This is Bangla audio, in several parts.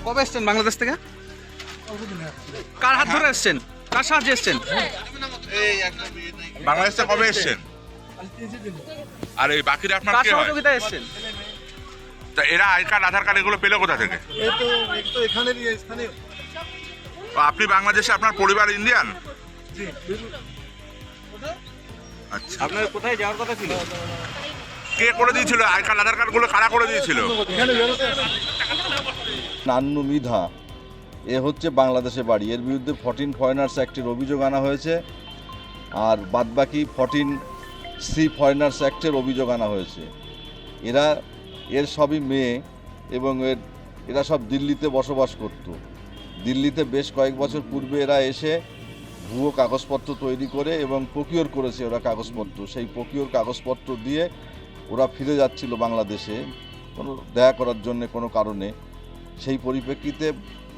কবে এসছেন বাংলাদেশ থেকে? কার হাত ধরে এসছেন? কার সাহায্যে এসছেন? বাংলাদেশ থেকে কবে এসছেন? আর এই বাকিরা আপনার কার কে হয়? সহযোগিতায় এসছেন? তা এরা আই কার্ড আধার কার্ড এগুলো পেলো কোথা থেকে? আপনি বাংলাদেশে, আপনার পরিবার ইন্ডিয়ান? আচ্ছা, আপনার কোথায় যাওয়ার কথা ছিল? কে করে দিয়েছিল আই কার্ড আধার কার্ড গুলো? কারা করে দিয়েছিল? নান্নু মৃধা, এ হচ্ছে বাংলাদেশে বাড়ি। এর বিরুদ্ধে 14 ফরেনার্স অ্যাক্টের অভিযোগ আনা হয়েছে, আর বাদবাকি 14C ফরেনার্স অ্যাক্টের অভিযোগ আনা হয়েছে। এর সবই মেয়ে, এবং এরা সব দিল্লিতে বসবাস করত। দিল্লিতে বেশ কয়েক বছর পূর্বে এরা এসে ভুয়ো কাগজপত্র তৈরি করে এবং প্রকিওর করেছে ওরা কাগজপত্র। সেই প্রকিওর কাগজপত্র দিয়ে ওরা ফিরে যাচ্ছিল বাংলাদেশে কোনো দেখা করার জন্য কোনো কারণে। সেই পরিপ্রেক্ষিতে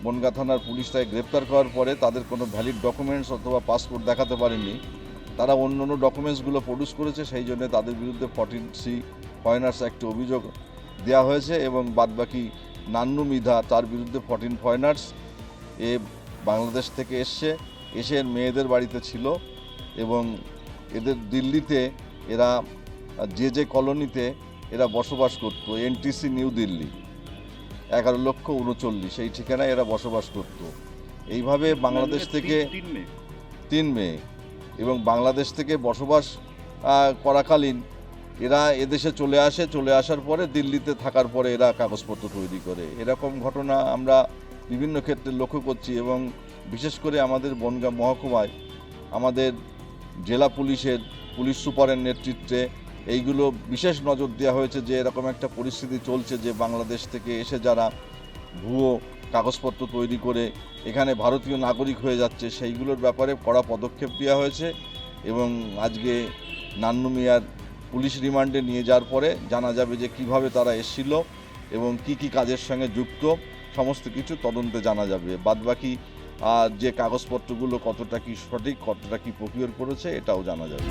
বনগাঁ থানার পুলিশ তাকে গ্রেপ্তার করার পরে তাদের কোনো ভ্যালিড ডকুমেন্টস অথবা পাসপোর্ট দেখাতে পারেনি। তারা অন্য অন্য ডকুমেন্টসগুলো প্রডিউস করেছে, সেই জন্য তাদের বিরুদ্ধে 14C ফরেনার্স অ্যাক্টে অভিযোগ দেওয়া হয়েছে। এবং বাদবাকি নান্নু মৃধা, তার বিরুদ্ধে 14 ফরেনার্স, এ বাংলাদেশ থেকে এসে এর মেয়েদের বাড়িতে ছিল, এবং এদের দিল্লিতে এরা যে কলোনিতে এরা বসবাস করত, NTC নিউ দিল্লি 11,39,000, সেই ঠিকানায় এরা বসবাস করত। এইভাবে বাংলাদেশ থেকে 3 মেয়ে, এবং বাংলাদেশ থেকে বসবাস করাকালীন এরা এদেশে চলে আসার পরে দিল্লিতে থাকার পরে এরা কাগজপত্র তৈরি করে। এরকম ঘটনা আমরা বিভিন্ন ক্ষেত্রে লক্ষ্য করছি, এবং বিশেষ করে আমাদের বনগাঁ মহকুমায় আমাদের জেলা পুলিশ সুপারের নেতৃত্বে এইগুলো বিশেষ নজর দেওয়া হয়েছে যে এরকম একটা পরিস্থিতি চলছে যে বাংলাদেশ থেকে এসে যারা ভুয়ো কাগজপত্র তৈরি করে এখানে ভারতীয় নাগরিক হয়ে যাচ্ছে, সেইগুলোর ব্যাপারে কড়া পদক্ষেপ দেওয়া হয়েছে। এবং আজকে নান্নু মিয়ার পুলিশ রিমান্ডে নিয়ে যাওয়ার পরে জানা যাবে যে কিভাবে তারা এসেছিল এবং কি কাজের সঙ্গে যুক্ত, সমস্ত কিছু তদন্তে জানা যাবে। বাদবাকি যে কাগজপত্রগুলো কতটা কি সঠিক, কতটা কি প্রকিওর করেছে, এটাও জানা যাবে।